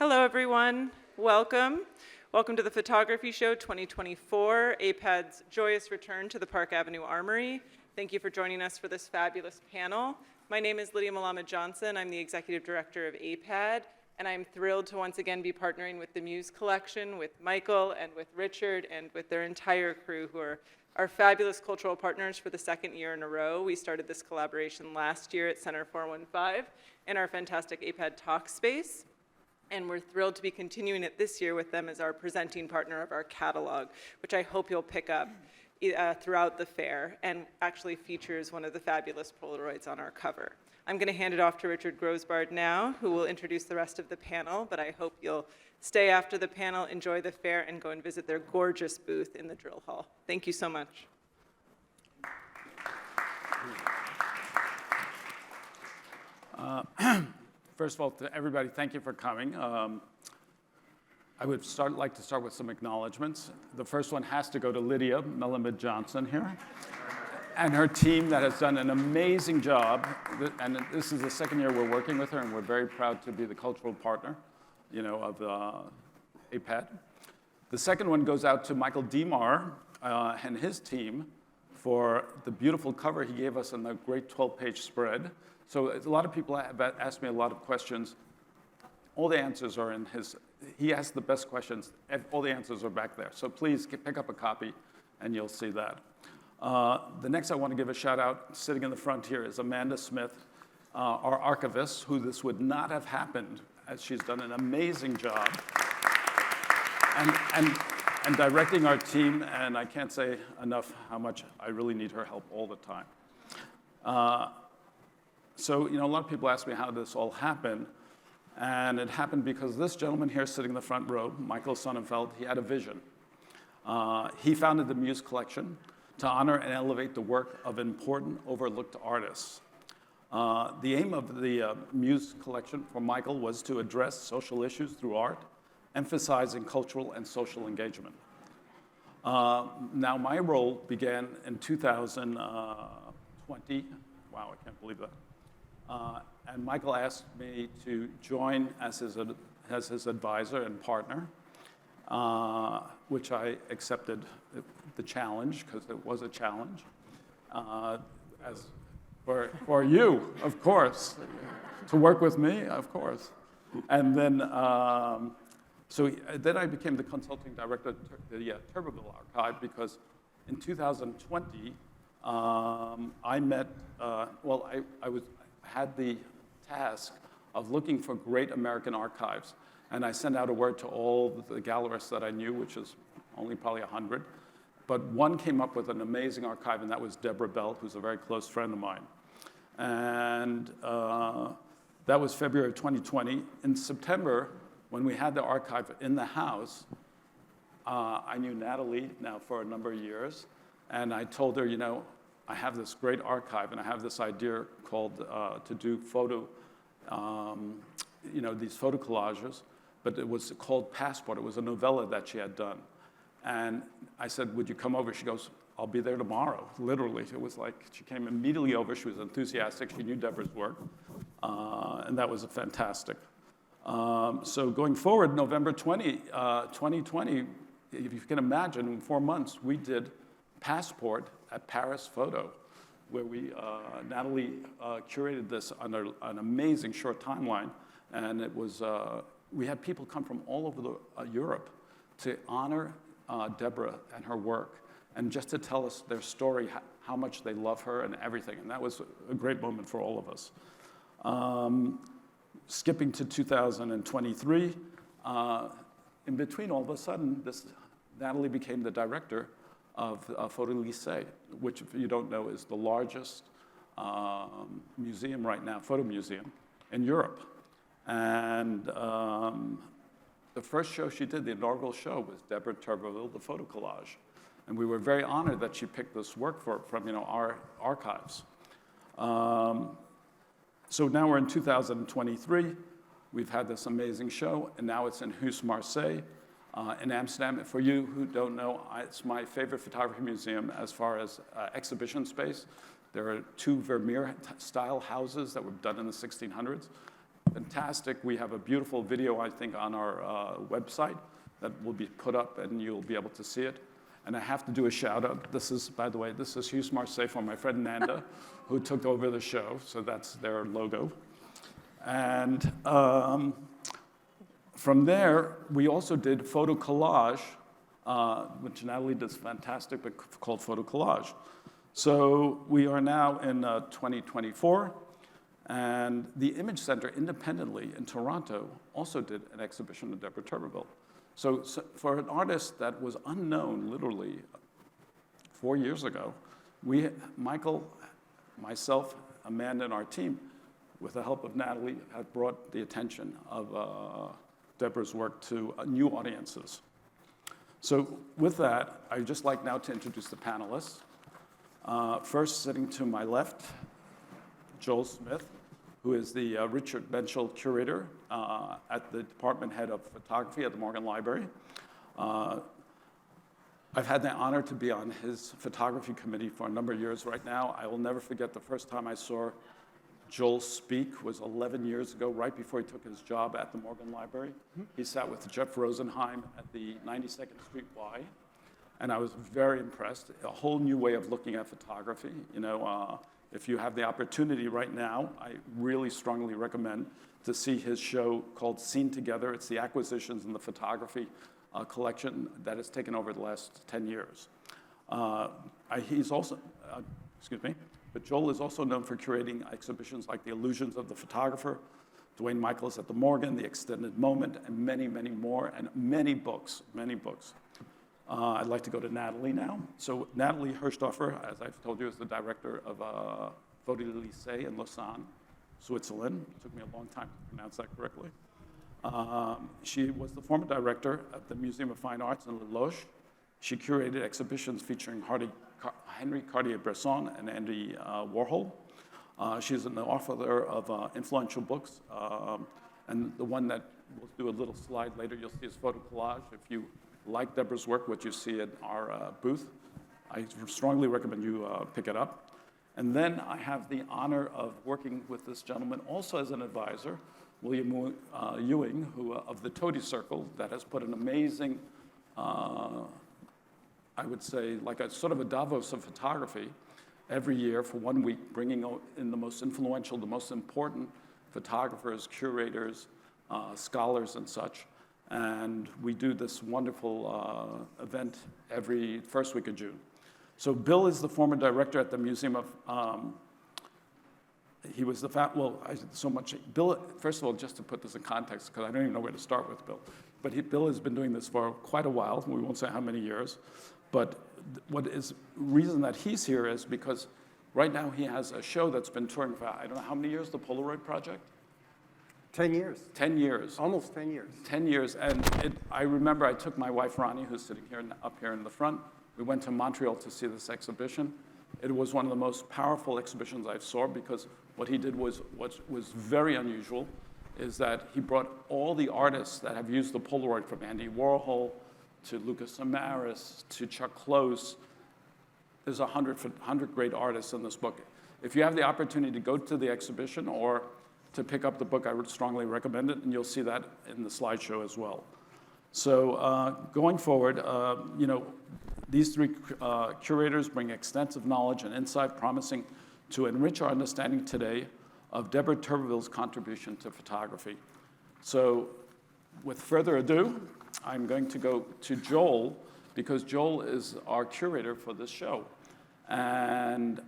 Hello, everyone. Welcome. Welcome to the Photography Show 2024, APAD's joyous return to the Park Avenue Armory. Thank you for joining us for this fabulous panel. My name is Lydia Malama Johnson. I'm the Executive Director of APAD, and I'm thrilled to once again be partnering with the MUUS Collection, with Michael and with Richard and with their entire crew who are our fabulous cultural partners for the second year in a row. We started this collaboration last year at Center 415 in our fantastic APAD Talk space. And we're thrilled to be continuing it this year with them as our presenting partner of our catalog, which I hope you'll pick up throughout the fair and actually features one of the fabulous Polaroids on our cover. I'm going to hand it off to Richard Grosbard now, who will introduce the rest of the panel, but I hope you'll stay after the panel, enjoy the fair, and go and visit their gorgeous booth in the drill hall. Thank you so much. First of all, to everybody, thank you for coming. I would like to start with some acknowledgments. The first one has to go to Lydia Malama Johnson here and her team that has done an amazing job. And this is the second year we're working with her, and we're very proud to be the cultural partner, of APAD. The second one goes out to Michael Demar and his team for the beautiful cover he gave us on the great 12-page spread. So a lot of people have asked me a lot of questions. All the answers are in he asked the best questions. All the answers are back there. So please pick up a copy and you'll see that. The next I want to give a shout out, sitting in the front here, is Amanda Smith, our archivist, who this would not have happened, as she's done an amazing job. And directing our team, and I can't say enough how much I really need her help all the time. So, a lot of people ask me how this all happened, and it happened because this gentleman here sitting in the front row, Michael Sonnenfeld, he had a vision. He founded the MUUS Collection to honor and elevate the work of important, overlooked artists. The aim of the MUUS Collection for Michael was to address social issues through art, emphasizing cultural and social engagement. Now, my role began in 2020. Wow, I can't believe that. And Michael asked me to join as his advisor and partner, which I accepted the challenge, because it was a challenge, as for you, of course, to work with me, of course. And then, then I became the consulting director of the Turberville Archive, because in 2020, I met, had the task of looking for great American archives. And I sent out a word to all the gallerists that I knew, which is only probably 100. But one came up with an amazing archive, and that was Deborah Bell, who's a very close friend of mine. And that was February of 2020. In September, when we had the archive in the house, I knew Nathalie now for a number of years. And I told her, I have this great archive, and I have this idea called to do these photo collages, but it was called Passport. It was a novella that she had done. And I said, would you come over? She goes, I'll be there tomorrow, literally. It was like she came immediately over. She was enthusiastic. She knew Deborah's work, and that was fantastic. So going forward, November 2020, if you can imagine, in 4 months, we did Passport at Paris Photo, where Nathalie curated this under an amazing short timeline, and it was we had people come from all over Europe to honor Deborah and her work, and just to tell us their story, how much they love her and everything, and that was a great moment for all of us. Skipping to 2023, in between, all of a sudden, Nathalie became the director of Photo Elysée, which, if you don't know, is the largest museum right now, photo museum, in Europe. And the first show she did, the inaugural show, was Deborah Turbeville, the photo collage. And we were very honored that she picked this work from our archives. So now we're in 2023. We've had this amazing show, and now it's in MUUS Marseille in Amsterdam. For you who don't know, it's my favorite photography museum as far as exhibition space. There are 2 Vermeer-style houses that were done in the 1600s. fantastic. We have a beautiful video, I think, on our website that will be put up, and you'll be able to see it. And I have to do a shout out. This is, by the way, this is Hughes Marseille from my friend Nanda, who took over the show. So that's their logo. And from there, we also did photo collage, which Nathalie does fantastic, but called photo collage. So we are now in 2024, and the Image Center independently in Toronto also did an exhibition of Deborah Turbeville. So for an artist that was unknown literally 4 years ago, Michael, myself, Amanda, and our team, with the help of Nathalie, have brought the attention of Deborah's work to new audiences. So with that, I'd just like now to introduce the panelists. First, sitting to my left, Joel Smith, who is the Richard Benchel Curator at the Department Head of Photography at the Morgan Library. I've had the honor to be on his photography committee for a number of years right now. I will never forget the first time I saw Joel speak was 11 years ago, right before he took his job at the Morgan Library. He sat with Jeff Rosenheim at the 92nd Street Y, and I was very impressed. A whole new way of looking at photography. You know, if you have the opportunity right now, I really strongly recommend to see his show called Seen Together. It's the acquisitions in the photography collection that has taken over the last 10 years. He's also, but Joel is also known for curating exhibitions like The Illusions of the Photographer, Dwayne Michaels at the Morgan, The Extended Moment, and many, many more, and many books, many books. I'd like to go to Nathalie now. So Nathalie Herschdorfer, as I've told you, is the director of Photo Elysée in Lausanne, Switzerland. It took me a long time to pronounce that correctly. She was the former director at the Museum of Fine Arts in Les Loges. She curated exhibitions featuring Henri Cartier-Bresson and Andy Warhol. She's an author of influential books, and the one that we'll do a little slide later, you'll see is photo collage. If you like Deborah's work, what you see at our booth, I strongly recommend you pick it up. And then I have the honor of working with this gentleman also as an advisor, William Ewing, who of the Toady Circle, that has put an amazing, I would say, like a sort of a Davos of photography every year for 1 week, bringing in the most influential, the most important photographers, curators, scholars, and such. And we do this wonderful event every first week of June. So Bill is the former director at the Museum of, he was the, Bill, first of all, just to put this in context, because I don't even know where to start with Bill, but Bill has been doing this for quite a while, we won't say how many years, but what is reason that he's here is because right now he has a show that's been touring for, I don't know how many years, the Polaroid Project? 10 years. 10 years. Almost 10 years. 10 years, and I remember I took my wife Ronnie, who's sitting here up here in the front. We went to Montreal to see this exhibition. It was one of the most powerful exhibitions I saw because what he did was very unusual, is that he brought all the artists that have used the Polaroid, from Andy Warhol to Lucas Samaras to Chuck Close. There's 100 great artists in this book. If you have the opportunity to go to the exhibition or to pick up the book, I would strongly recommend it, and you'll see that in the slideshow as well. So going forward, you know, these three curators bring extensive knowledge and insight, promising to enrich our understanding today of Deborah Turbeville's contribution to photography. So with further ado, I'm going to go to Joel, because Joel is our curator for this show. And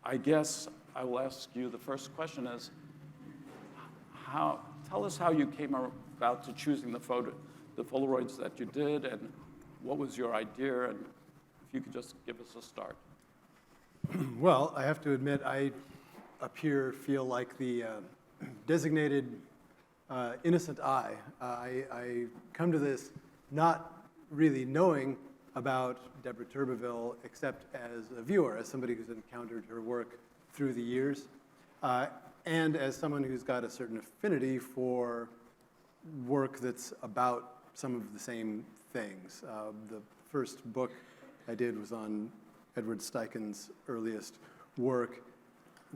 I guess I will ask you, the first question is, tell us how you came about to choosing the Polaroids that you did, and what was your idea, and if you could just give us a start. Well, I have to admit, I up here feel like the designated innocent eye. I come to this not really knowing about Deborah Turbeville, except as a viewer, as somebody who's encountered her work through the years, and as someone who's got a certain affinity for work that's about some of the same things. The first book I did was on Edward Steichen's earliest work.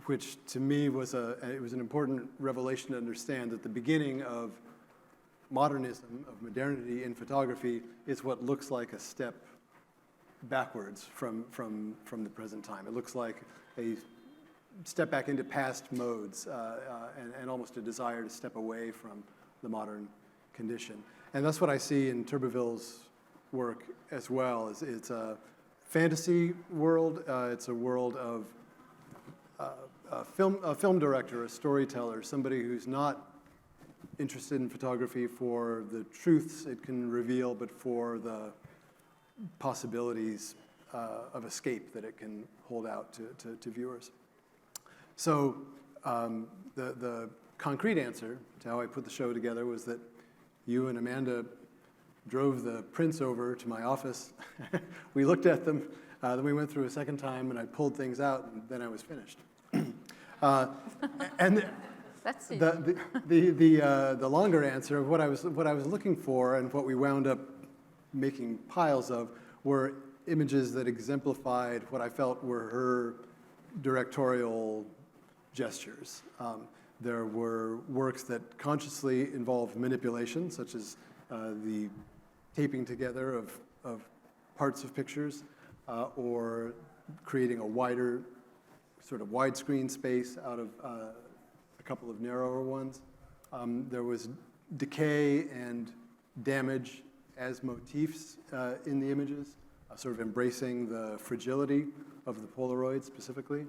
which to me was it was an important revelation to understand that the beginning of modernism, of modernity in photography, is what looks like a step backwards from the present time. It looks like a step back into past modes and almost a desire to step away from the modern condition. And that's what I see in Turberville's work as well. It's a fantasy world. It's a world of a film director, a storyteller, somebody who's not interested in photography for the truths it can reveal, but for the possibilities of escape that it can hold out to viewers. So the concrete answer to how I put the show together was that you and Amanda drove the prints over to my office. We looked at them, then we went through a second time, and I pulled things out, and then I was finished. And That's it. the longer answer of what I was looking for and what we wound up making piles of were images that exemplified what I felt were her directorial gestures. There were works that consciously involved manipulation, such as the taping together of parts of pictures, or creating a wider, sort of widescreen space out of a couple of narrower ones. There was decay and damage as motifs in the images, sort of embracing the fragility of the Polaroid specifically.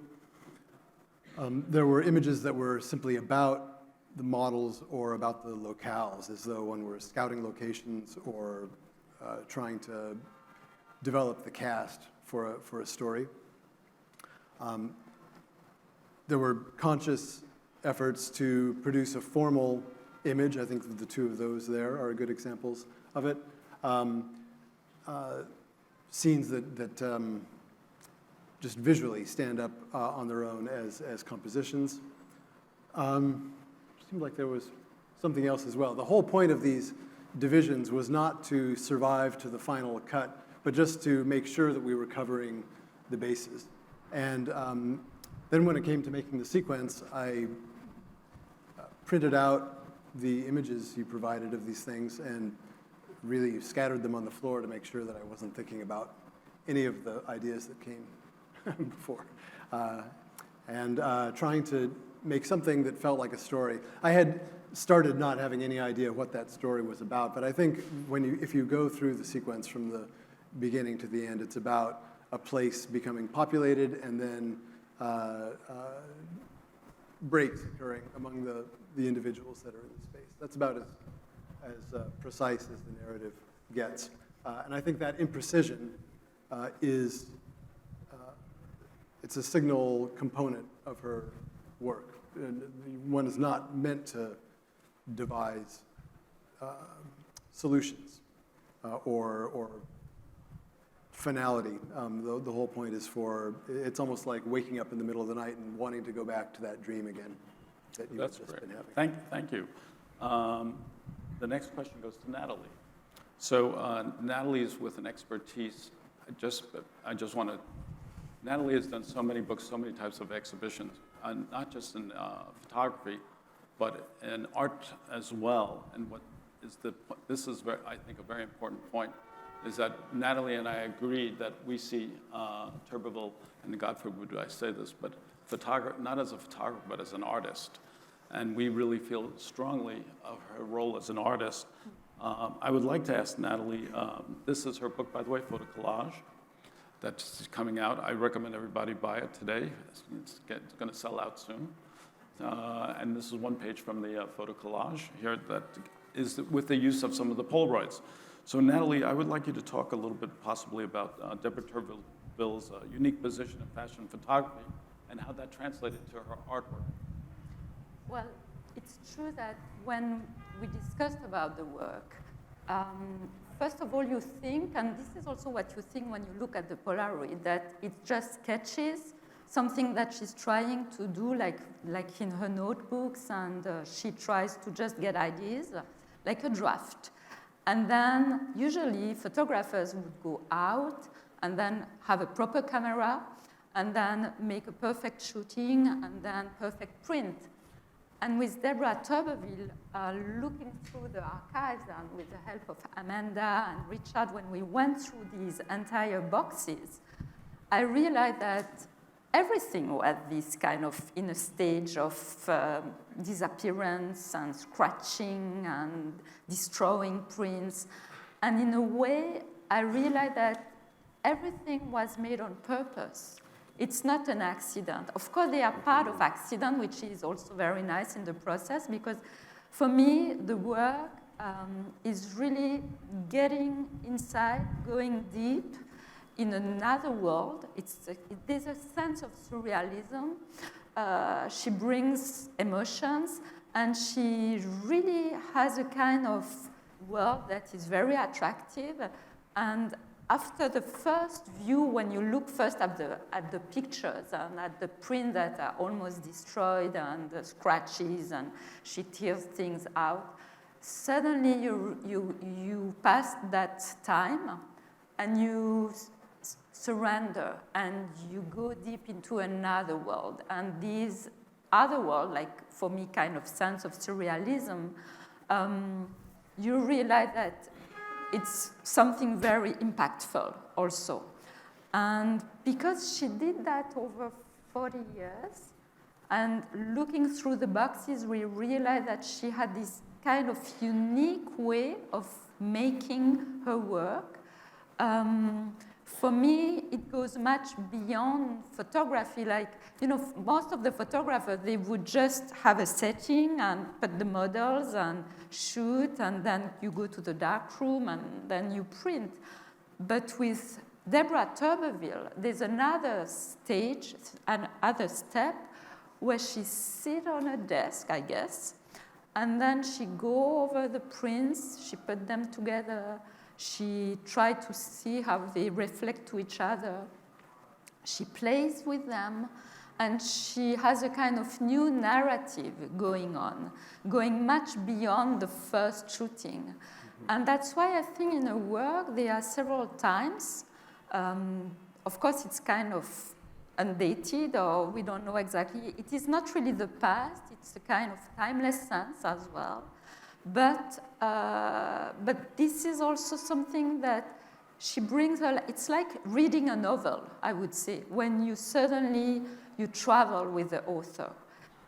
There were images that were simply about the models or about the locales, as though one were scouting locations or trying to develop the cast for a story. There were conscious efforts to produce a formal image. I think that the two of those there are good examples of it. Scenes that just visually stand up on their own as compositions. Seemed like there was something else as well. The whole point of these divisions was not to survive to the final cut, but just to make sure that we were covering the bases. And then when it came to making the sequence, I printed out the images you provided of these things and really scattered them on the floor to make sure that I wasn't thinking about any of the ideas that came before. And trying to make something that felt like a story. I had started not having any idea what that story was about, but I think if you go through the sequence from the beginning to the end, it's about a place becoming populated and then breaks occurring among the individuals that are in the space. That's about as precise as the narrative gets. And I think that imprecision is it's a signal component of her work. And one is not meant to devise solutions or finality. The whole point is it's almost like waking up in the middle of the night and wanting to go back to that dream again that you've just been having. Thank you. The next question goes to Nathalie. So Nathalie is with an expertise. I just want to. Nathalie has done so many books, so many types of exhibitions, not just in photography, but in art as well. And this is I think a very important point, is that Nathalie and I agreed that we see Turberville, and God forbid I say this, but not as a photographer, but as an artist. And we really feel strongly of her role as an artist. I would like to ask Nathalie, this is her book, by the way, Photo Collage, that's coming out. I recommend everybody buy it today. It's going to sell out soon. And this is one page from the Photo Collage here that is with the use of some of the Polaroids. So Nathalie, I would like you to talk a little bit possibly about Deborah Turbeville's unique position in fashion photography and how that translated to her artwork. Well, it's true that when we discussed about the work, first of all, you think, and this is also what you think when you look at the Polaroid, that it just sketches something that she's trying to do, like in her notebooks, and she tries to just get ideas, like a draft. And then usually photographers would go out and then have a proper camera and then make a perfect shooting, and then perfect print. And with Deborah Turbeville, looking through the archives and with the help of Amanda and Richard, when we went through these entire boxes, I realized that everything was this kind of in a stage of disappearance and scratching and destroying prints. And in a way, I realized that everything was made on purpose. It's not an accident. Of course, they are part of accident, which is also very nice in the process, because for me, the work is really getting inside, going deep in another world. There's a sense of surrealism. She brings emotions, and she really has a kind of world that is very attractive. And after the first view, when you look first at the pictures and at the print that are almost destroyed and the scratches, and she tears things out, suddenly you pass that time and you surrender and you go deep into another world. And this other world, like for me, kind of sense of surrealism, you realize that it's something very impactful also. And because she did that over 40 years, and looking through the boxes, we realized that she had this kind of unique way of making her work. For me, it goes much beyond photography. Like, you know, most of the photographers, they would just have a setting and put the models and shoot, and then you go to the dark room and then you print. But with Deborah Turbeville, there's another stage, another step, where she sits on a desk, I guess, and then she go over the prints, she put them together, she tried to see how they reflect to each other. She plays with them, and she has a kind of new narrative going on, going much beyond the first shooting. Mm-hmm. And that's why I think in her work there are several times. Of course, it's kind of undated, or we don't know exactly. It is not really the past. It's a kind of timeless sense as well. But this is also something that she brings her. It's like reading a novel, I would say, when you suddenly you travel with the author.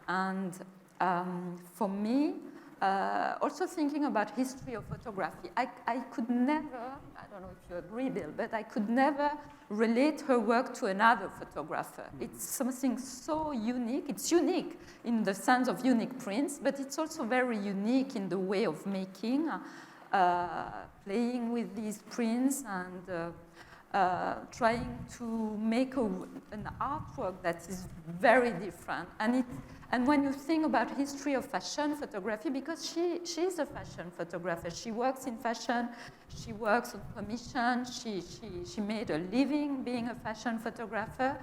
And for me, also thinking about history of photography, I could never, I don't know if you agree, Bill, but I could never relate her work to another photographer. It's something so unique. It's unique in the sense of unique prints, but it's also very unique in the way of making, playing with these prints and trying to make an artwork that is very different. And when you think about history of fashion photography, because she is a fashion photographer, she works in fashion, she works on commission, she made a living being a fashion photographer.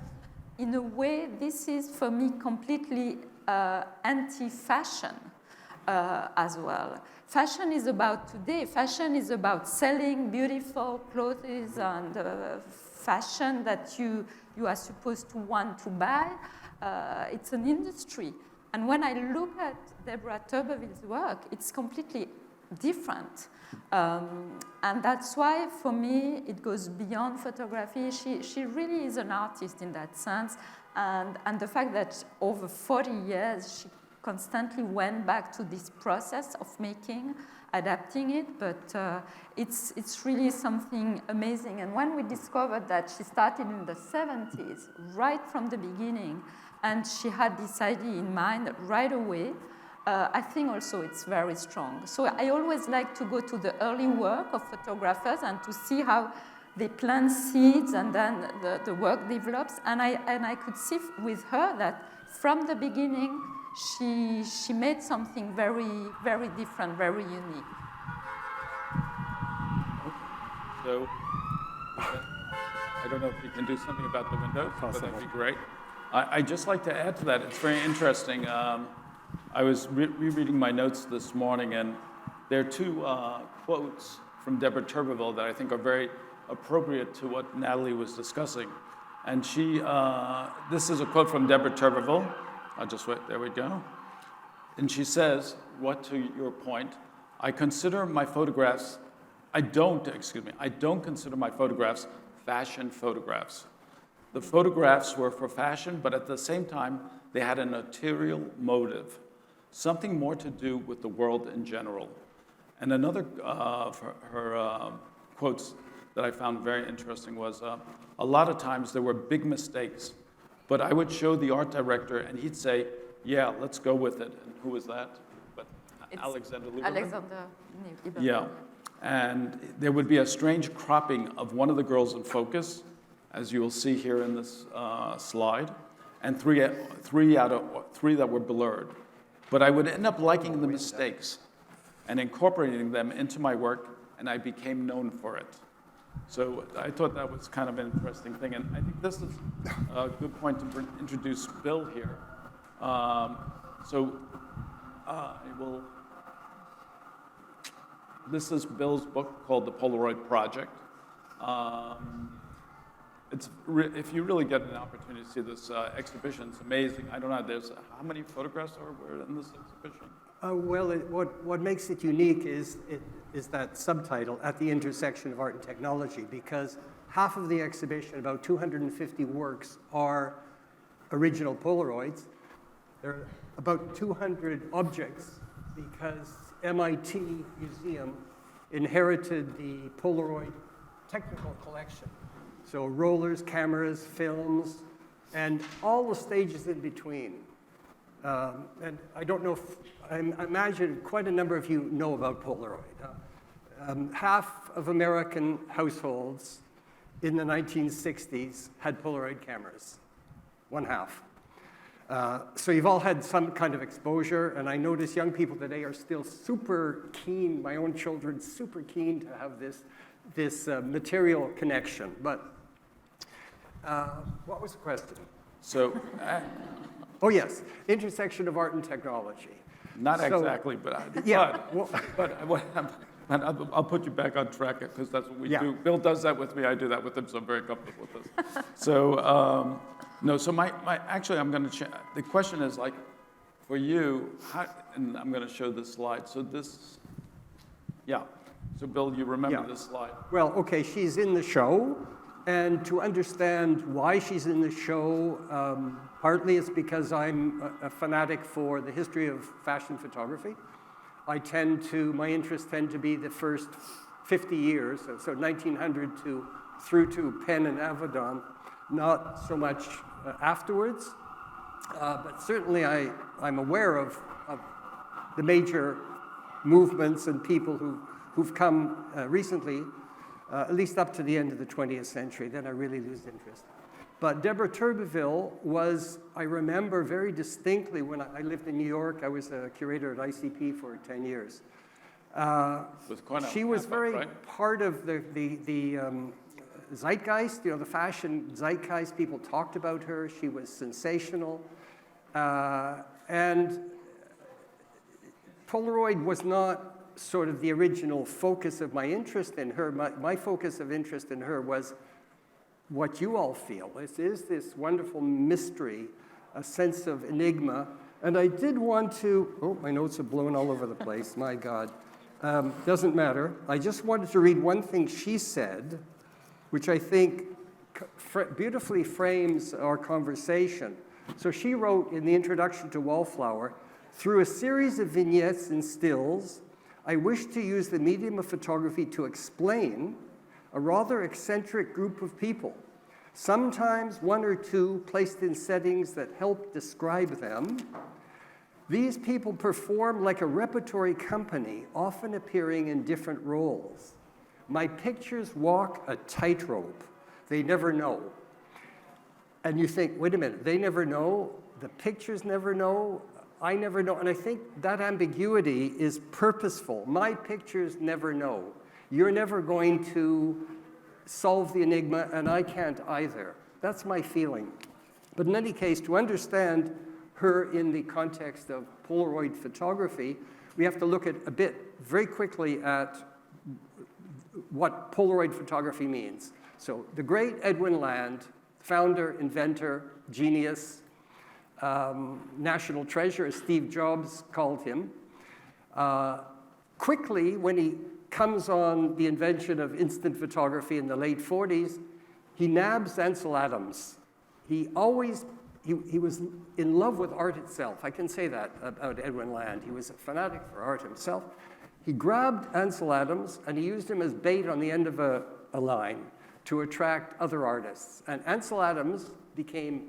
In a way, this is for me completely anti-fashion as well. Fashion is about today. Fashion is about selling beautiful clothes and fashion that you are supposed to want to buy. It's an industry. And when I look at Deborah Turbeville's work, it's completely different. And that's why, for me, it goes beyond photography. She really is an artist in that sense. And the fact that over 40 years, she constantly went back to this process of making, adapting it, but it's really something amazing. And when we discovered that she started in the 70s, right from the beginning, and she had this idea in mind right away, I think also it's very strong. So I always like to go to the early work of photographers and to see how they plant seeds and then the work develops. And I could see with her that from the beginning, she made something very, very different, very unique. So, I don't know if you can do something about the window, but that'd be great. I'd just like to add to that. It's very interesting. I was rereading my notes this morning, and there are two quotes from Deborah Turbeville that I think are very appropriate to what Nathalie was discussing. And this is a quote from Deborah Turbeville. I'll just wait, there we go. And she says, what to your point, I don't consider my photographs fashion photographs. The photographs were for fashion, but at the same time, they had an arterial motive, something more to do with the world in general. And another of her quotes that I found very interesting was, a lot of times there were big mistakes, but I would show the art director and he'd say, yeah, let's go with it. And who was that? But Alexander Lieberman? Alexander Lieberman. Yeah, and there would be a strange cropping of one of the girls in focus, as you will see here in this slide, and three that were blurred. But I would end up liking the mistakes and incorporating them into my work, and I became known for it. So I thought that was kind of an interesting thing, and I think this is a good point to introduce Bill here. This is Bill's book called The Polaroid Project. If you really get an opportunity to see this exhibition, it's amazing. I don't know, how many photographs were in this exhibition? What makes it unique is that subtitle, At the Intersection of Art and Technology, because half of the exhibition, about 250 works, are original Polaroids. There are about 200 objects because MIT Museum inherited the Polaroid technical collection. So rollers, cameras, films, and all the stages in between. And I don't know if, I imagine quite a number of you know about Polaroid. Half of American households in the 1960s had Polaroid cameras, one half. So you've all had some kind of exposure, and I notice young people today are still super keen, my own children, super keen to have this material connection. But what was the question? So, oh yes, intersection of art and technology. Not exactly, but I'll put you back on track because that's what we do. Bill does that with me. I do that with him, so I'm very comfortable with this. So no. So actually, I'm going to. The question is like, for you, and I'm going to show this slide. So this, yeah. So Bill, you remember this slide? Well, okay. She's in the show, and to understand why she's in the show, partly it's because I'm a fanatic for the history of fashion photography. My interests tend to be the first 50 years, so 1900 through to Penn and Avedon, not so much afterwards. But certainly I'm aware of the major movements and people who've come recently, at least up to the end of the 20th century. Then I really lose interest. But Deborah Turbeville was, I remember very distinctly when I lived in New York. I was a curator at ICP for 10 years. She was very part of the zeitgeist, the fashion zeitgeist. People talked about her. She was sensational. And Polaroid was not sort of the original focus of my interest in her. My focus of interest in her was what you all feel. This is this wonderful mystery, a sense of enigma. And I did want to, my notes are blowing all over the place, my God. Doesn't matter. I just wanted to read one thing she said, which I think beautifully frames our conversation. So she wrote in the introduction to Wallflower, through a series of vignettes and stills, I wish to use the medium of photography to explain a rather eccentric group of people, sometimes one or two placed in settings that help describe them. These people perform like a repertory company, often appearing in different roles. My pictures walk a tightrope. They never know. And you think, wait a minute, they never know, the pictures never know, I never know. And I think that ambiguity is purposeful. My pictures never know. You're never going to solve the enigma, and I can't either. That's my feeling. But in any case, to understand her in the context of Polaroid photography, we have to look at very quickly at what Polaroid photography means. So the great Edwin Land, founder, inventor, genius, national treasure, as Steve Jobs called him. Quickly, when he comes on the invention of instant photography in the late 40s, he nabs Ansel Adams. He was in love with art itself. I can say that about Edwin Land. He was a fanatic for art himself. He grabbed Ansel Adams and he used him as bait on the end of a line to attract other artists. And Ansel Adams became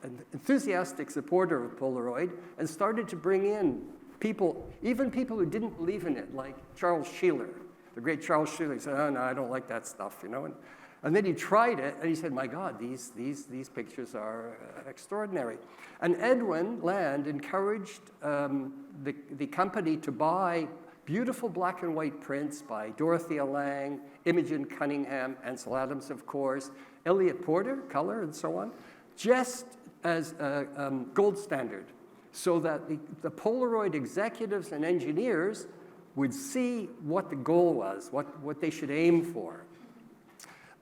an enthusiastic supporter of Polaroid and started to bring in people, even people who didn't believe in it, like Charles Sheeler, the great Charles Sheeler. He said, oh, no, I don't like that stuff, you know. And then he tried it, and he said, my God, these pictures are extraordinary. And Edwin Land encouraged the company to buy beautiful black and white prints by Dorothea Lange, Imogen Cunningham, Ansel Adams, of course, Elliot Porter, color, and so on, just as a gold standard, so that the Polaroid executives and engineers would see what the goal was, what they should aim for.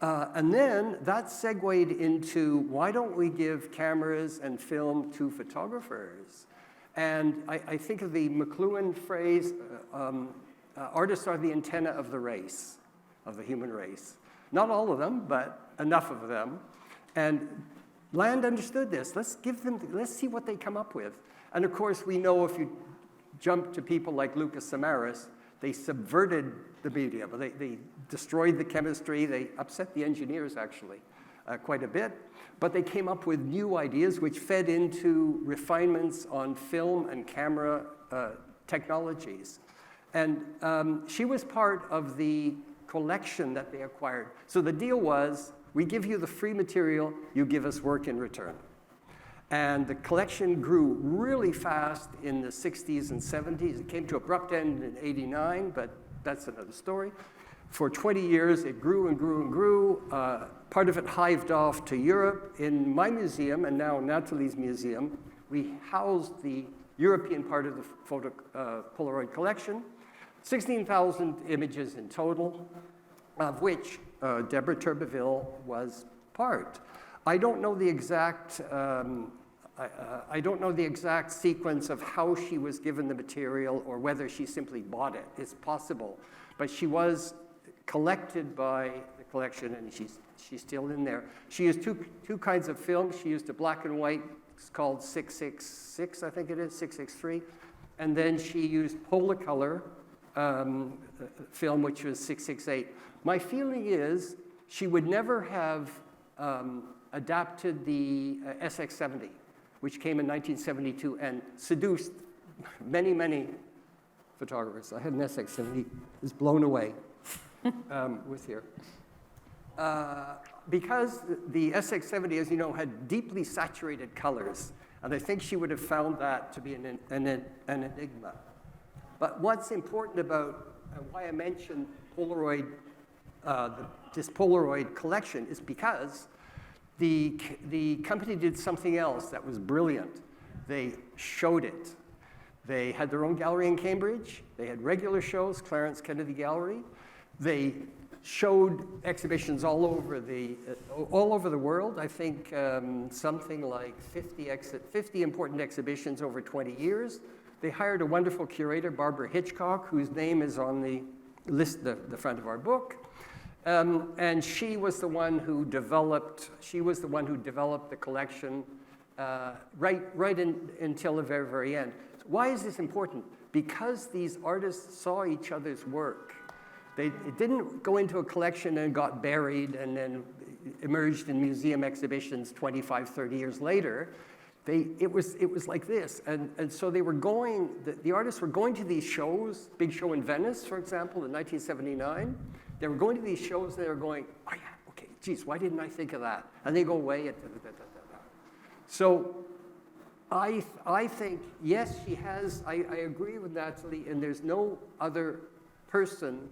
And then that segued into, why don't we give cameras and film to photographers? And I think of the McLuhan phrase, artists are the antenna of the race, of the human race. Not all of them, but enough of them. And Land understood this. Let's see what they come up with. And of course, we know if you jump to people like Lucas Samaras, they subverted the medium. They destroyed the chemistry. They upset the engineers, actually, quite a bit. But they came up with new ideas which fed into refinements on film and camera technologies. And she was part of the collection that they acquired. So the deal was, we give you the free material, you give us work in return. And the collection grew really fast in the 60s and 70s. It came to abrupt end in 89, but that's another story. For 20 years, it grew and grew and grew. Part of it hived off to Europe. In my museum, and now Nathalie's museum, we housed the European part of the Polaroid collection, 16,000 images in total, of which Deborah Turbeville was part. I don't know the exact sequence of how she was given the material or whether she simply bought it. It's possible, but she was collected by the collection, and she's still in there. She used two kinds of film. She used a black and white. It's called 666, I think it is, 663, and then she used Polacolor film, which was 668. My feeling is she would never have adapted the SX70, which came in 1972 and seduced many, many photographers. I had an SX70, was blown away with here. Because the SX70, as you know, had deeply saturated colors, and I think she would have found that to be an enigma. But what's important about why I mentioned Polaroid, this Polaroid collection, is because the company did something else that was brilliant. They showed it. They had their own gallery in Cambridge. They had regular shows, Clarence Kennedy Gallery. They showed exhibitions all over the world. I think something like 50 important exhibitions over 20 years. They hired a wonderful curator, Barbara Hitchcock, whose name is on the list, the front of our book. And she was the one who developed the collection right until the very, very end. Why is this important? Because these artists saw each other's work. It didn't go into a collection and got buried and then emerged in museum exhibitions 25, 30 years later. It was like this. And so they were going, the artists were going to these shows, big show in Venice, for example, in 1979. They were going to these shows and they were going, oh yeah, okay, geez, why didn't I think of that? And they go away. So I think, yes, she has, I agree with Nathalie, and there's no other person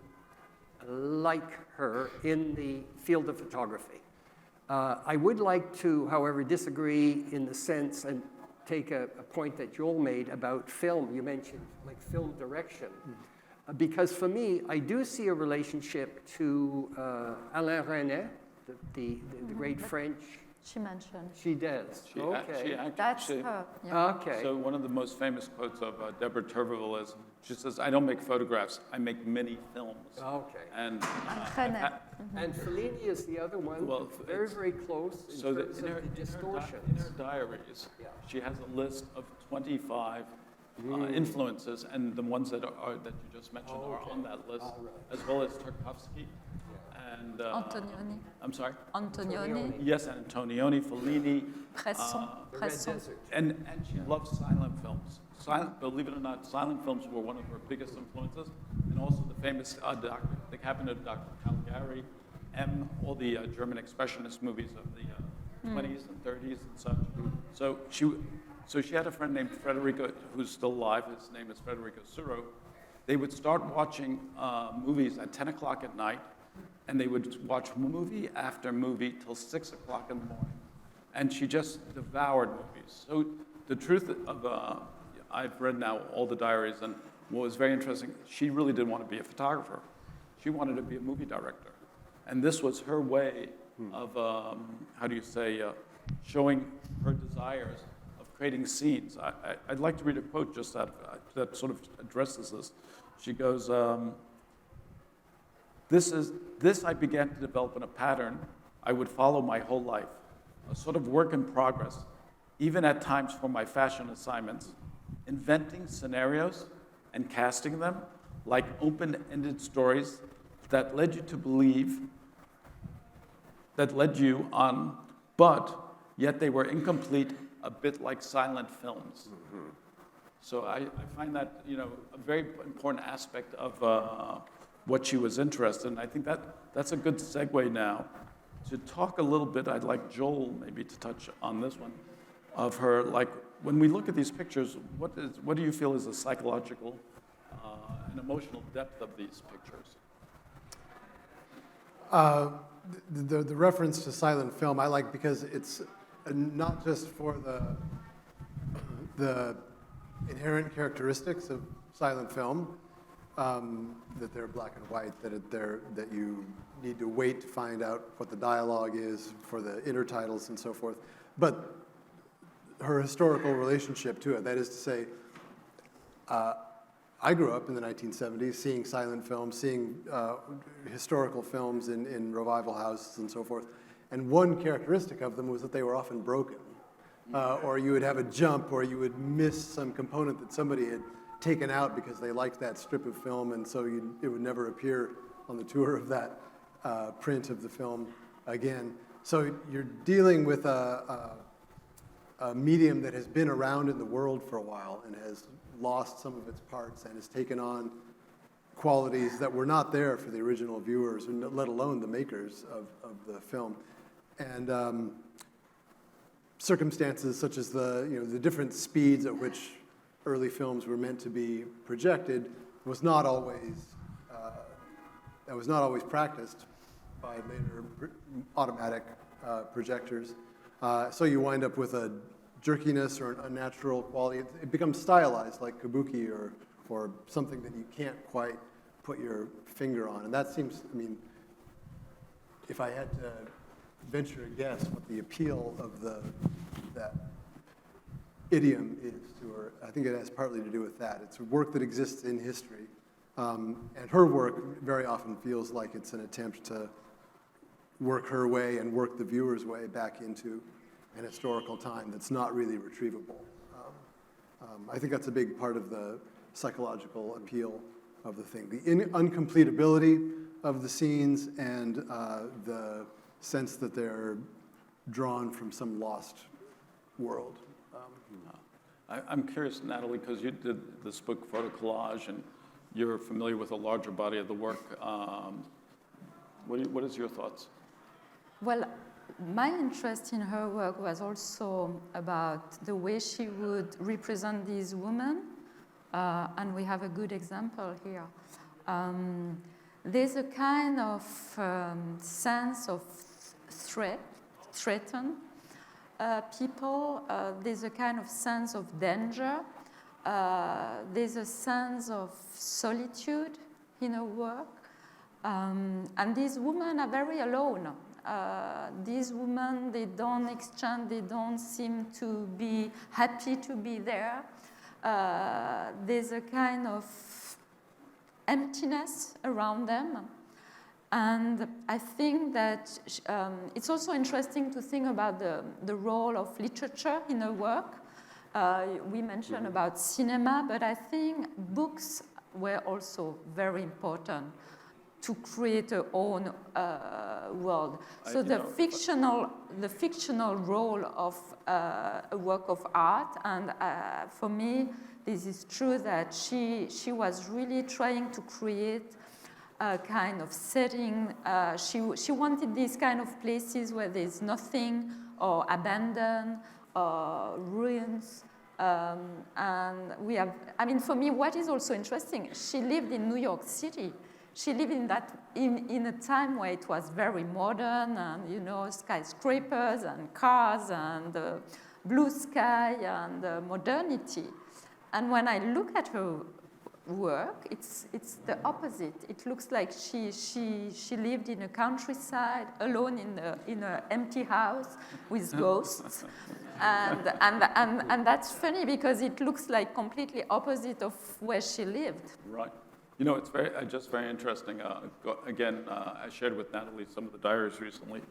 like her in the field of photography. I would like to, however, disagree in the sense and take a point that Joel made about film. You mentioned like film direction. Because for me, I do see a relationship to Alain Resnais, the great French She mentioned. She does. She Okay. actually, That's her. Yeah. Okay. So one of the most famous quotes of Deborah Turbeville is, she says, "I don't make photographs, I make mini films." Okay. And And Fellini is the other one. Well, very, it's- very close in so terms of the in distortions. her diaries, Yeah. she has a list of 25 influences, and the ones that you just mentioned are on that list, All right. as well as Tarkovsky and Antonioni. I'm sorry. Antonioni. Yes, Antonioni, Fellini, Bresson. The Red Bresson. Desert. and she loves silent films. Believe it or not, silent films were one of her biggest influences, and also the famous The Cabinet of Dr. Caligari, all the German expressionist movies of the 20s and 30s and such. So she had a friend named Federico, who's still alive. His name is Federico Suro. They would start watching movies at 10 o'clock at night, and they would watch movie after movie till 6 o'clock in the morning. And she just devoured movies. So the truth of, I've read now all the diaries, and what was very interesting, she really didn't want to be a photographer. She wanted to be a movie director. And this was her way of, showing her desires of creating scenes. I'd like to read a quote just that sort of addresses this. She goes, this I began to develop in a pattern I would follow my whole life, a sort of work in progress, even at times for my fashion assignments, inventing scenarios and casting them like open-ended stories that led you on, but yet they were incomplete, a bit like silent films. Mm-hmm. So I find that, a very important aspect of what she was interested in. I think that's a good segue now to talk a little bit. I'd like Joel maybe to touch on this one, of her, like, when we look at these pictures, what do you feel is the psychological and emotional depth of these pictures? The reference to silent film I like because it's not just for the inherent characteristics of silent film, that they're black and white, that you need to wait to find out what the dialogue is for the intertitles and so forth, but her historical relationship to it. That is to say, I grew up in the 1970s seeing silent films, seeing historical films in revival houses and so forth. And one characteristic of them was that they were often broken. Or you would have a jump, or you would miss some component that somebody had taken out because they liked that strip of film, and so it would never appear on the tour of that print of the film again. So you're dealing with a medium that has been around in the world for a while and has lost some of its parts and has taken on qualities that were not there for the original viewers, let alone the makers of the film. And circumstances such as the different speeds at which early films were meant to be projected was not always practiced by later automatic projectors. So you wind up with a jerkiness or an unnatural quality. It becomes stylized like kabuki or something that you can't quite put your finger on. And that seems, if I had to venture a guess what the appeal of that idiom is to her, I think it has partly to do with that. It's a work that exists in history. And her work very often feels like it's an attempt to work her way and work the viewer's way back into an historical time that's not really retrievable. I think that's a big part of the psychological appeal of the thing. The uncompletability of the scenes and the sense that they're drawn from some lost world. I'm curious, Nathalie, because you did this book, Photo Collage, and you're familiar with a larger body of the work. What is your thoughts? Well, my interest in her work was also about the way she would represent these women, and we have a good example here. There's a kind of sense of threaten people. There's a kind of sense of danger. There's a sense of solitude in her work. And these women are very alone. these women, they don't exchange, they don't seem to be happy to be there. There's a kind of emptiness around them. And I think that it's also interesting to think about the role of literature in her work. We mentioned about cinema, but I think books were also very important to create her own world. So the fictional role of a work of art, and for me, this is true that she was really trying to create a kind of setting. She wanted these kind of places where there's nothing or abandoned or ruins. And we have, I mean, for me, what is also interesting, she lived in New York City. She lived in a time where it was very modern and, you know, skyscrapers and cars and blue sky and modernity. And when I look at her work, it's the opposite. It looks like she lived in a countryside, alone in an empty house with ghosts. And that's funny because it looks like completely opposite of where she lived. Right. You know, it's just very interesting. Again, I shared with Nathalie some of the diaries recently.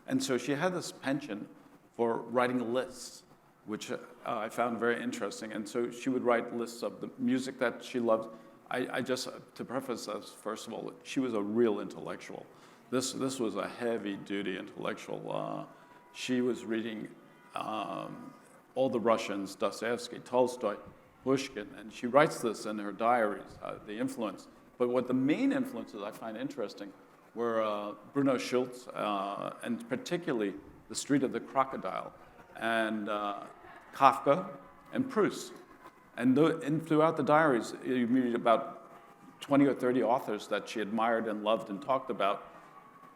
And so she had this penchant for writing lists, which I found very interesting. And so she would write lists of the music that she loved. I just, to preface this, first of all, she was a real intellectual. This was a heavy-duty intellectual. She was reading all the Russians, Dostoevsky, Tolstoy, Pushkin, and she writes this in her diaries, the influence. But what the main influences I find interesting were Bruno Schulz, and particularly The Street of the Crocodile, and Kafka, and Proust. And throughout the diaries, you read about 20 or 30 authors that she admired and loved and talked about.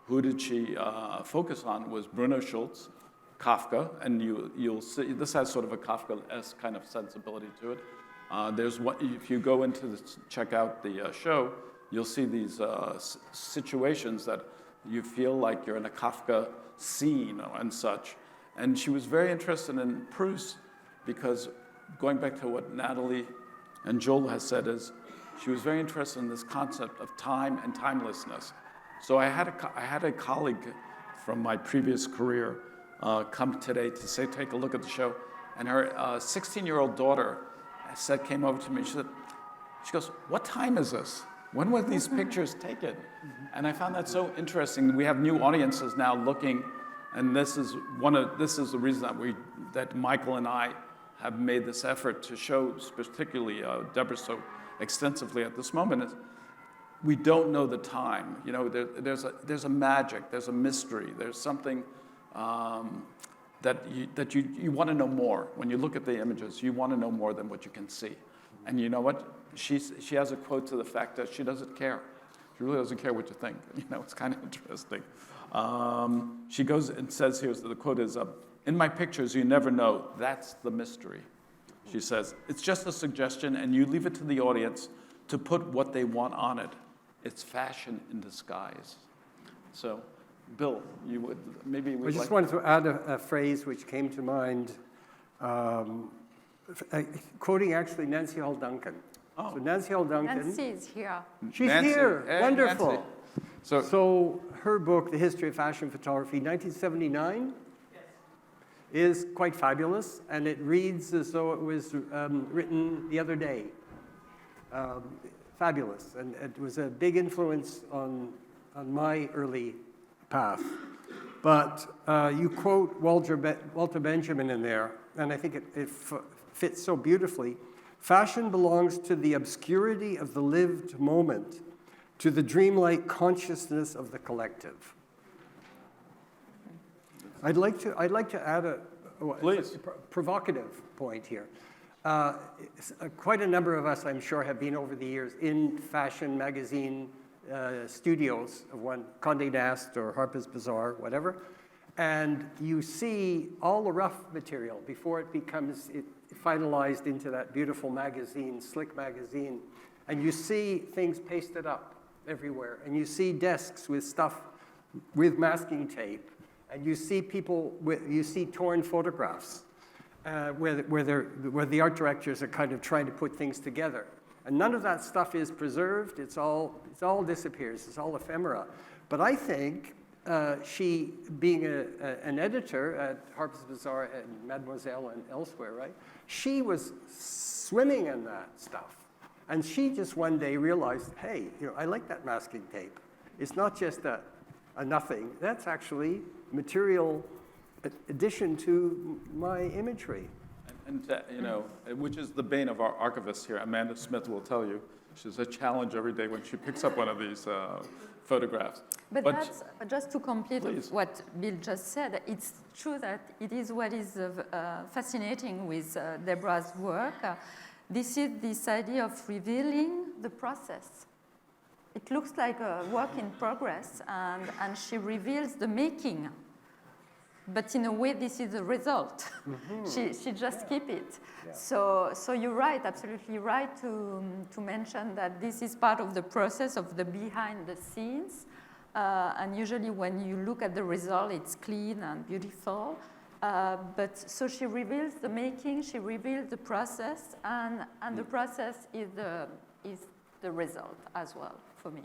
Who did she focus on was Bruno Schulz, Kafka, and you'll see this has sort of a Kafka-esque kind of sensibility to it. There's one, if you go into this, check out the show, you'll see these situations that you feel like you're in a Kafka scene and such. And she was very interested in Proust because, going back to what Nathalie and Joel has said, is she was very interested in this concept of time and timelessness. So I had a colleague from my previous career come today to say, take a look at the show, and her 16-year-old daughter came over to me. She goes, "What time is this? When were these pictures taken?" And I found that so interesting. We have new audiences now looking, and this is the reason that Michael and I have made this effort to show, particularly Deborah so extensively at this moment, is we don't know the time. You know, there's a magic, there's a mystery, there's something that you want to know more. When you look at the images, you want to know more than what you can see. And you know what? She has a quote to the fact that she doesn't care. She really doesn't care what you think. You know, it's kind of interesting. She goes and says here, the quote is, "In my pictures, you never know. That's the mystery." She says, "It's just a suggestion, and you leave it to the audience to put what they want on it. It's fashion in disguise." So, Bill, you would maybe I just wanted to add a phrase which came to mind, quoting actually Nancy Hall Duncan. Oh. So Nancy Hall Duncan. Nancy is here. She's Nancy. here. Hey, Wonderful. Nancy. So her book, The History of Fashion Photography, 1979, is quite fabulous, and it reads as though it was written the other day. Fabulous, and it was a big influence on my early path. But you quote Walter Benjamin in there, and I think it fits so beautifully. "Fashion belongs to the obscurity of the lived moment, to the dreamlike consciousness of the collective." I'd like to add a provocative point here. Quite a number of us, I'm sure, have been over the years in fashion magazine studios of one, Condé Nast or Harper's Bazaar, whatever, and you see all the rough material before it becomes finalized into that beautiful magazine, slick magazine, and you see things pasted up everywhere, and you see desks with stuff with masking tape, and you see you see torn photographs where the art directors are kind of trying to put things together. And none of that stuff is preserved. It's all disappears. It's all ephemera. But I think she, being an editor at Harper's Bazaar and Mademoiselle and elsewhere, right? She was swimming in that stuff. And she just one day realized, hey, I like that masking tape. It's not just a nothing. That's actually material addition to my imagery. And which is the bane of our archivists here. Amanda Smith will tell you. She's a challenge every day when she picks up one of these photographs. But that's, just to complete please. what Bill just said, it's true that it is what is fascinating with Deborah's work. This is this idea of revealing the process. It looks like a work in progress, and she reveals the making. But in a way, this is the result. Mm-hmm. She just keep it. Yeah. So you're right, absolutely right to mention that this is part of the process of the behind the scenes. And usually when you look at the result, it's clean and beautiful. But so she reveals the making, she reveals the process, and the process is the result as well for me.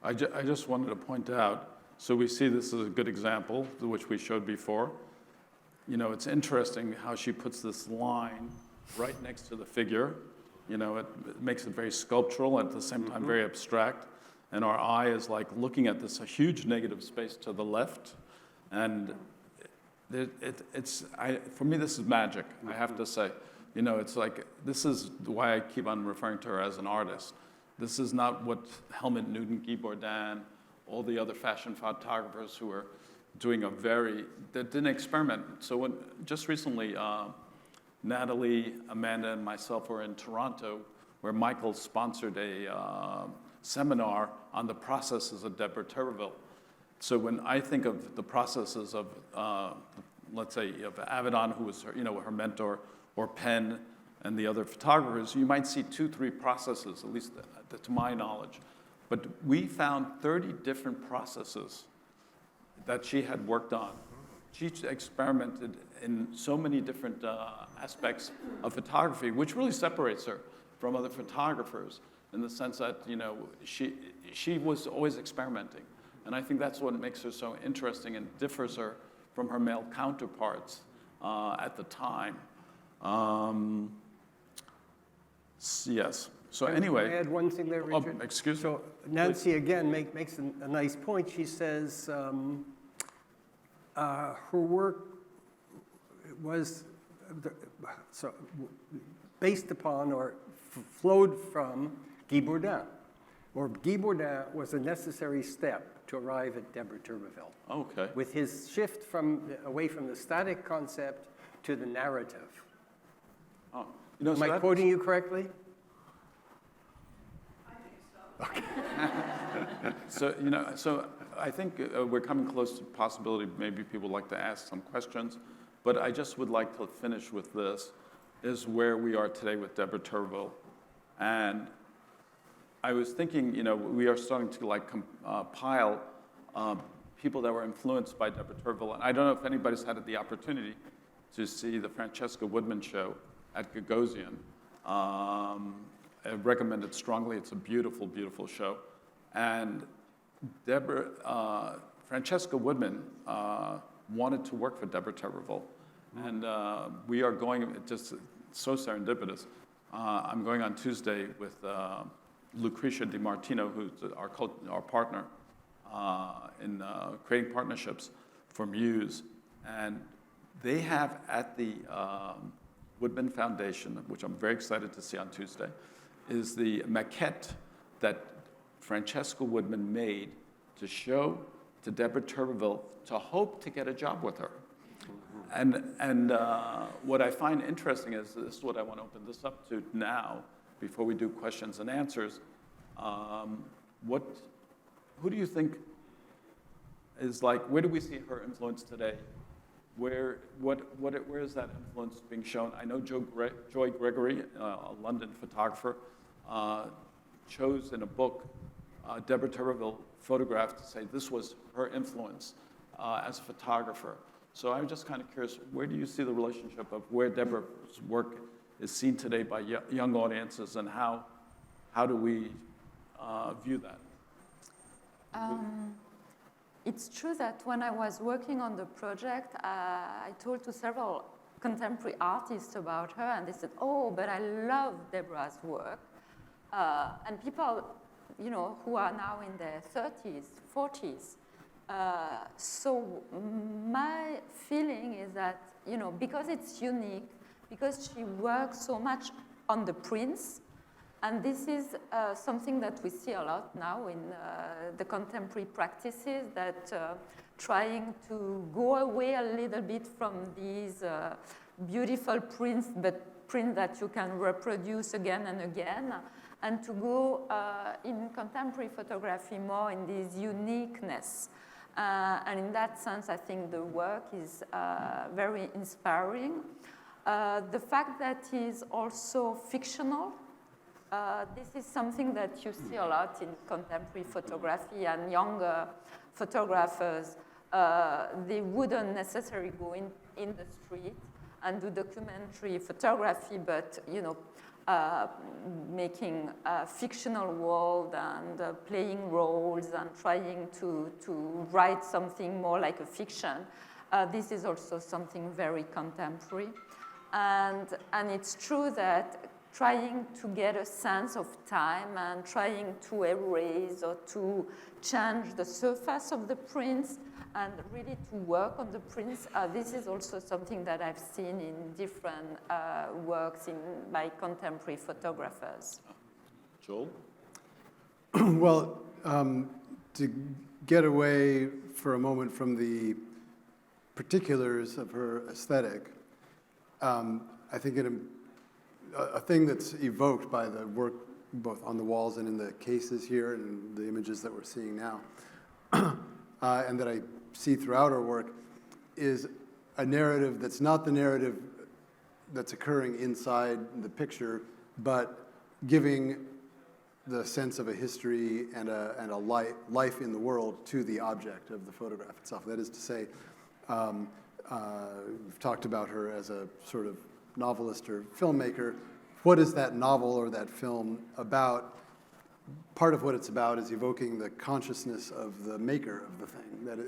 I just wanted to point out, so we see this as a good example, which we showed before. It's interesting how she puts this line right next to the figure. It makes it very sculptural and at the same time very abstract. And our eye is like looking at this a huge negative space to the left. And for me, this is magic, I have to say. It's like, this is why I keep on referring to her as an artist. This is not what Helmut Newton, Guy Bourdin, all the other fashion photographers who are doing that didn't experiment. So just recently, Nathalie, Amanda, and myself were in Toronto, where Michael sponsored a seminar on the processes of Deborah Turbeville. So when I think of the processes of, let's say, of Avedon, who was her mentor, or Penn, and the other photographers, you might see 2-3 processes, at least to my knowledge. But we found 30 different processes that she had worked on. She experimented in so many different aspects of photography, which really separates her from other photographers in the sense that, she was always experimenting. And I think that's what makes her so interesting and differs her from her male counterparts at the time. Yes. So anyway. Can I add one thing there, Richard? Excuse me. So Nancy, again, makes a nice point. She says her work was based upon or flowed from Guy Bourdin, or Guy Bourdin was a necessary step to arrive at Deborah Turbeville. Okay. With his shift away from the static concept to the narrative. Oh. Am I quoting you correctly? So I think we're coming close to the possibility maybe people would like to ask some questions, but I just would like to finish with this, is where we are today with Deborah Turbeville. And I was thinking, we are starting to compile people that were influenced by Deborah Turbeville. And I don't know if anybody's had the opportunity to see the Francesca Woodman show at Gagosian. I recommend it strongly. It's a beautiful, beautiful show. And Francesca Woodman wanted to work for Deborah Turbeville. And we are going, just so serendipitous. I'm going on Tuesday with Lucretia DiMartino, who's our partner in creating partnerships for MUUS. And they have at the Woodman Foundation, which I'm very excited to see on Tuesday, is the maquette that Francesca Woodman made to show to Deborah Turbeville to hope to get a job with her. And what I find interesting is, this is what I want to open this up to now, before we do questions and answers. Who do you think is where do we see her influence today? Where is that influence being shown? I know Joy Gregory, a London photographer, chose in a book Deborah Turbeville photographed to say this was her influence. as a photographer. So I'm just kind of curious, where do you see the relationship of where Deborah's work is seen today by young audiences, and how do we view that? It's true that when I was working on the project, I told to several contemporary artists about her, and they said, "Oh, but I love Deborah's work." And people, you know, who are now in their 30s, 40s. So my feeling is that, you know, because it's unique, because she works so much on the prints, and this is something that we see a lot now in the contemporary practices, that trying to go away a little bit from these beautiful prints, but prints that you can reproduce again and again, and to go in contemporary photography more in this uniqueness. And in that sense, I think the work is very inspiring. The fact that it's also fictional, this is something that you see a lot in contemporary photography, and younger photographers, they wouldn't necessarily go in the street and do documentary photography, but, you know, making a fictional world and playing roles and trying to write something more like a fiction. This is also something very contemporary. And it's true that trying to get a sense of time and trying to erase or to change the surface of the prints and really to work on the prints, this is also something that I've seen in different works by contemporary photographers. Joel? Well, to get away for a moment from the particulars of her aesthetic, I think a thing that's evoked by the work both on the walls and in the cases here and the images that we're seeing now, and that I see throughout her work, is a narrative that's not the narrative that's occurring inside the picture, but giving the sense of a history and a life in the world to the object of the photograph itself. That is to say, we've talked about her as a sort of novelist or filmmaker. What is that novel or that film about? Part of what it's about is evoking the consciousness of the maker of the thing. That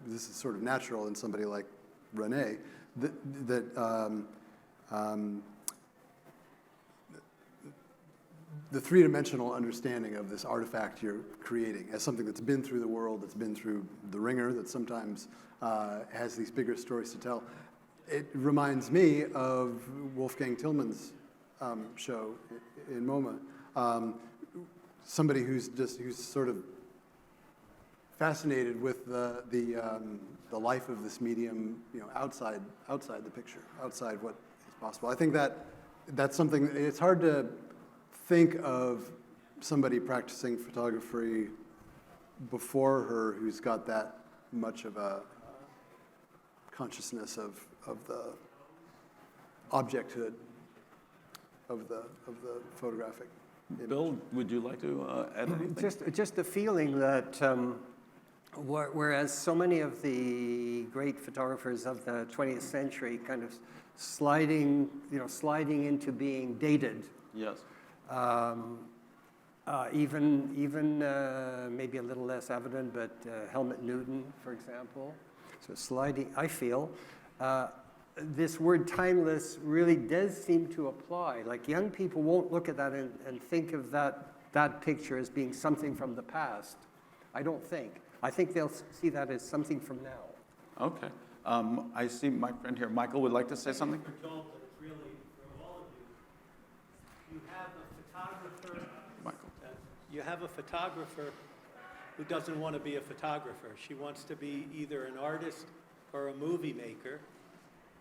this is sort of natural in somebody like René, the three-dimensional understanding of this artifact you're creating as something that's been through the world, that's been through the ringer, that sometimes has these bigger stories to tell. It reminds me of Wolfgang Tillmann's show in MoMA. Somebody who's sort of fascinated with the life of this medium, you know, outside the picture, outside what is possible. I think that's something. It's hard to think of somebody practicing photography before her who's got that much of a consciousness of the objecthood of the photographic image. Bill, would you like to add anything? Just a feeling that whereas so many of the great photographers of the 20th century kind of sliding into being dated. Yes. Even maybe a little less evident, but Helmut Newton, for example. So sliding, I feel, this word timeless really does seem to apply. Like young people won't look at that and think of that picture as being something from the past. I don't think. I think they'll see that as something from now. Okay. I see my friend here. Michael would like to say something? For Joel, but it's really for all of you. You have a photographer. Michael. You have a photographer who doesn't want to be a photographer. She wants to be either an artist or a movie maker.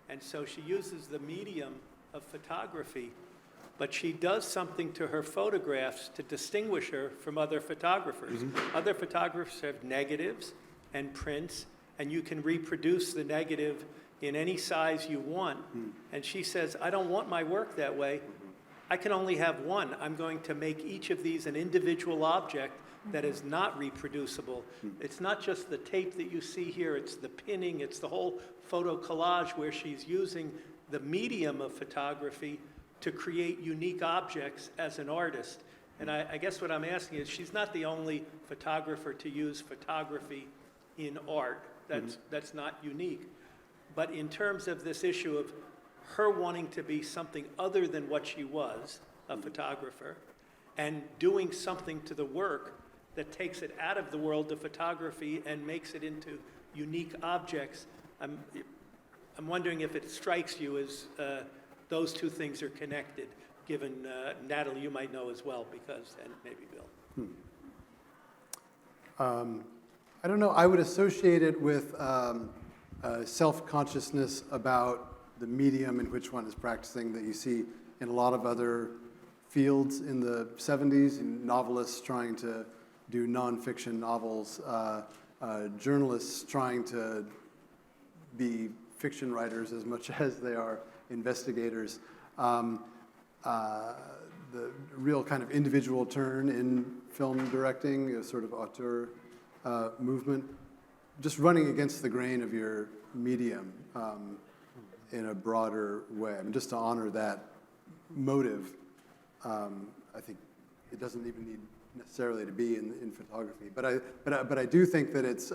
And so she uses the medium of photography, but she does something to her photographs to distinguish her from other photographers. Mm-hmm. Other photographers have negatives and prints, and you can reproduce the negative in any size you want. Mm. And she says, I don't want my work that way. I can only have one. I'm going to make each of these an individual object that is not reproducible. It's not just the tape that you see here, it's the pinning, it's the whole photo collage where she's using the medium of photography to create unique objects as an artist. And I guess what I'm asking is, she's not the only photographer to use photography in art. That's not unique. But in terms of this issue of her wanting to be something other than what she was, a photographer, and doing something to the work that takes it out of the world of photography and makes it into unique objects, I'm wondering if it strikes you as those two things are connected, given, Nathalie, you might know as well, because, and maybe Bill. I don't know, I would associate it with self-consciousness about the medium in which one is practicing that you see in a lot of other fields in the 70s, novelists trying to do nonfiction novels, journalists trying to be fiction writers as much as they are investigators. The real kind of individual turn in film directing, a sort of auteur movement, just running against the grain of your medium in a broader way. I mean, just to honor that motive, I think it doesn't even need necessarily to be in photography. But I do think that it's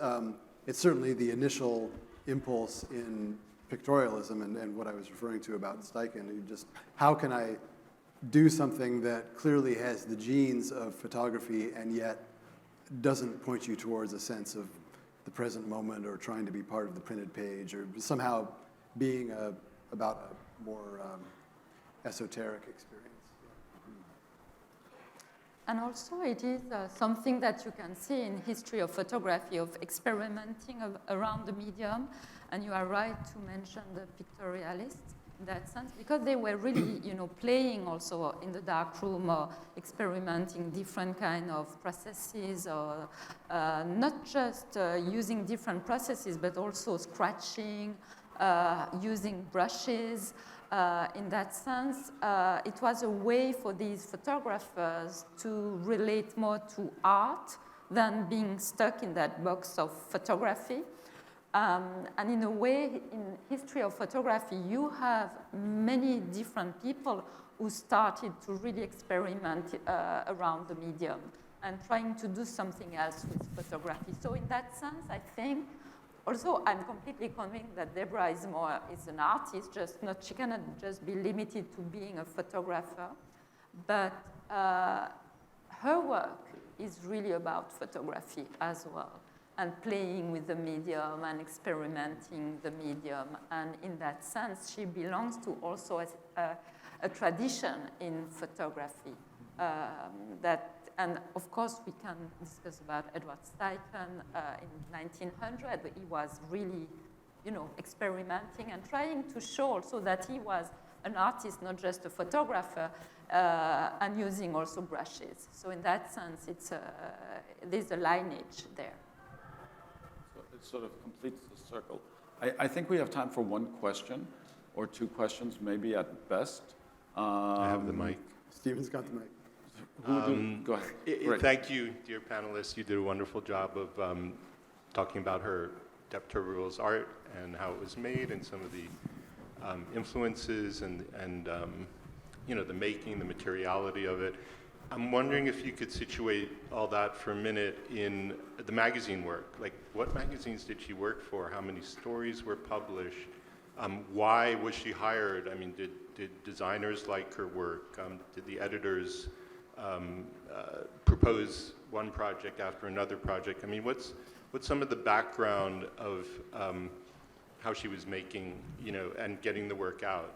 certainly the initial impulse in pictorialism and what I was referring to about Steichen. Just how can I do something that clearly has the genes of photography and yet doesn't point you towards a sense of the present moment or trying to be part of the printed page or somehow being about a more esoteric experience. And also it is something that you can see in history of photography, of experimenting around the medium. And you are right to mention the pictorialists in that sense, because they were really, playing also in the dark room or experimenting different kind of processes, or not just using different processes, but also scratching, using brushes. In that sense, it was a way for these photographers to relate more to art than being stuck in that box of photography. And in a way, in history of photography, you have many different people who started to really experiment around the medium and trying to do something else with photography. So in that sense, I think, also, I'm completely convinced that Deborah is an artist, she cannot just be limited to being a photographer, but her work is really about photography as well, and playing with the medium and experimenting the medium. And in that sense, she belongs to also a tradition in photography and of course, we can discuss about Edward Steichen in 1900, but he was really, experimenting and trying to show also that he was an artist, not just a photographer, and using also brushes. So in that sense, there's a lineage there. So it sort of completes the circle. I think we have time for one question or two questions, maybe at best. I have the mic. Stephen's got the mic. Go ahead. Thank you, dear panelists. You did a wonderful job of talking about Deborah Turbeville's art and how it was made and some of the influences and the making, the materiality of it. I'm wondering if you could situate all that for a minute in the magazine work. Like, what magazines did she work for? How many stories were published? Why was she hired? I mean, did designers like her work? Did the editors propose one project after another project? I mean, what's some of the background of how she was making, and getting the work out?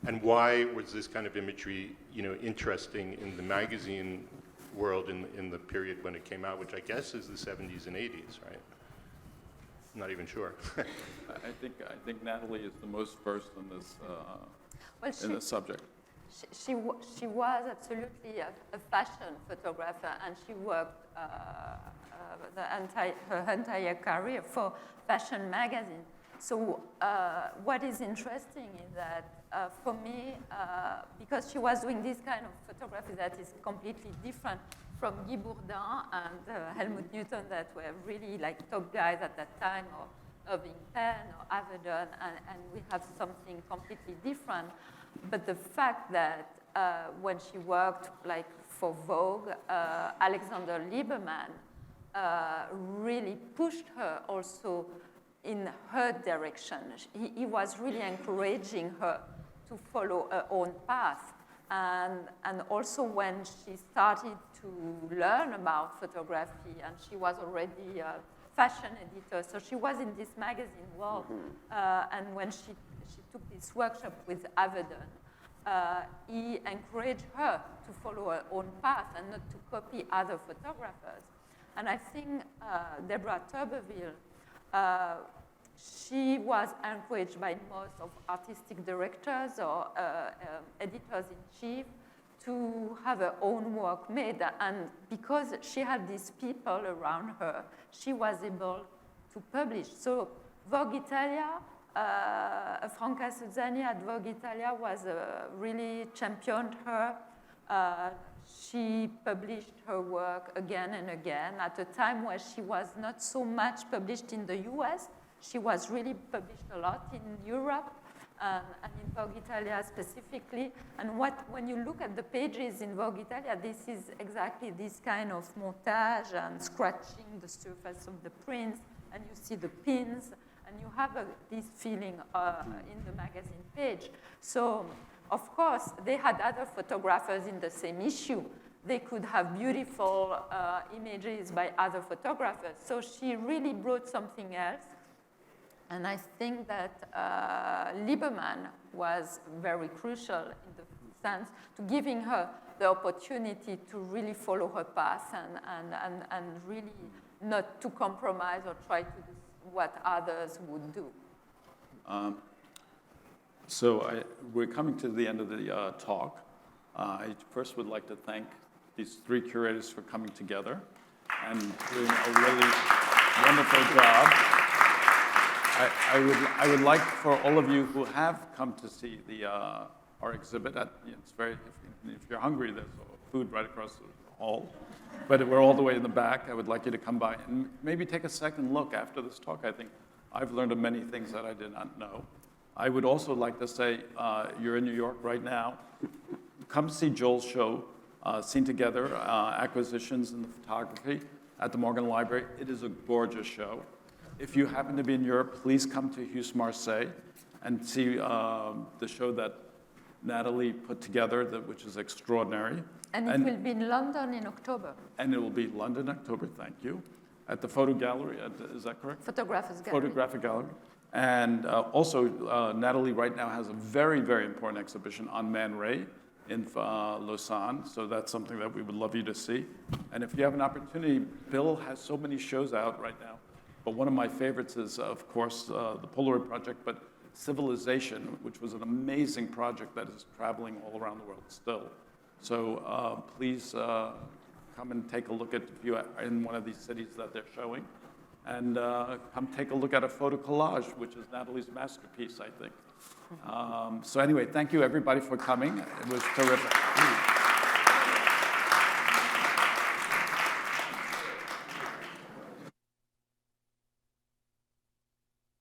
And why was this kind of imagery, interesting in the magazine world in the period when it came out, which I guess is the 70s and 80s, right? I'm not even sure. I think Nathalie is the most versed in this in this subject. She was absolutely a fashion photographer, and she worked her entire career for fashion magazine. So what is interesting is that for me, because she was doing this kind of photography that is completely different from Guy Bourdin and Helmut Newton, that were really like top guys at that time, or Irving Penn or Avedon, and we have something completely different. But the fact that when she worked like for Vogue, Alexander Lieberman really pushed her also in her direction. He was really encouraging her to follow her own path. And also when she started to learn about photography, and she was already a fashion editor, so she was in this magazine world. And when she took this workshop with Avedon, he encouraged her to follow her own path and not to copy other photographers. And I think Deborah Turbeville, she was encouraged by most of artistic directors or editors-in-chief to have her own work made. And because she had these people around her, she was able to publish. So Vogue Italia, Franca Suzzani at Vogue Italia was really championed her. She published her work again and again at a time where she was not so much published in the US. She was really published a lot in Europe and in Vogue Italia specifically. And when you look at the pages in Vogue Italia, this is exactly this kind of montage and scratching the surface of the prints, and you see the pins, and you have this feeling in the magazine page. So, of course, they had other photographers in the same issue. They could have beautiful images by other photographers. So she really brought something else. And I think that Lieberman was very crucial in the sense to giving her the opportunity to really follow her path and really not to compromise or try to do what others would do. We're coming to the end of the talk. I first would like to thank these three curators for coming together and doing a really wonderful job. I would like for all of you who have come to see our exhibit. It's very, if you're hungry, there's food right across the hall. But we're all the way in the back. I would like you to come by and maybe take a second look after this talk. I think I've learned of many things that I did not know. I would also like to say, you're in New York right now. Come see Joel's show, Seen Together, Acquisitions in the Photography at the Morgan Library. It is a gorgeous show. If you happen to be in Europe, please come to MUUS Marseille and see the show that Nathalie put together, which is extraordinary. And it will be in London in October. And it will be London, October, thank you, at the Photo Gallery, is that correct? Photographers Gallery. Photographic Gallery. And also, Nathalie right now has a very, very important exhibition on Man Ray in Lausanne, so that's something that we would love you to see. And if you have an opportunity, Bill has so many shows out right now, but one of my favorites is, of course, the Polaroid Project, but Civilization, which was an amazing project that is traveling all around the world still. So please come and take a look at, if you are in one of these cities that they're showing. And come take a look at a photo collage, which is Nathalie's masterpiece, I think. So anyway, thank you everybody for coming. It was terrific.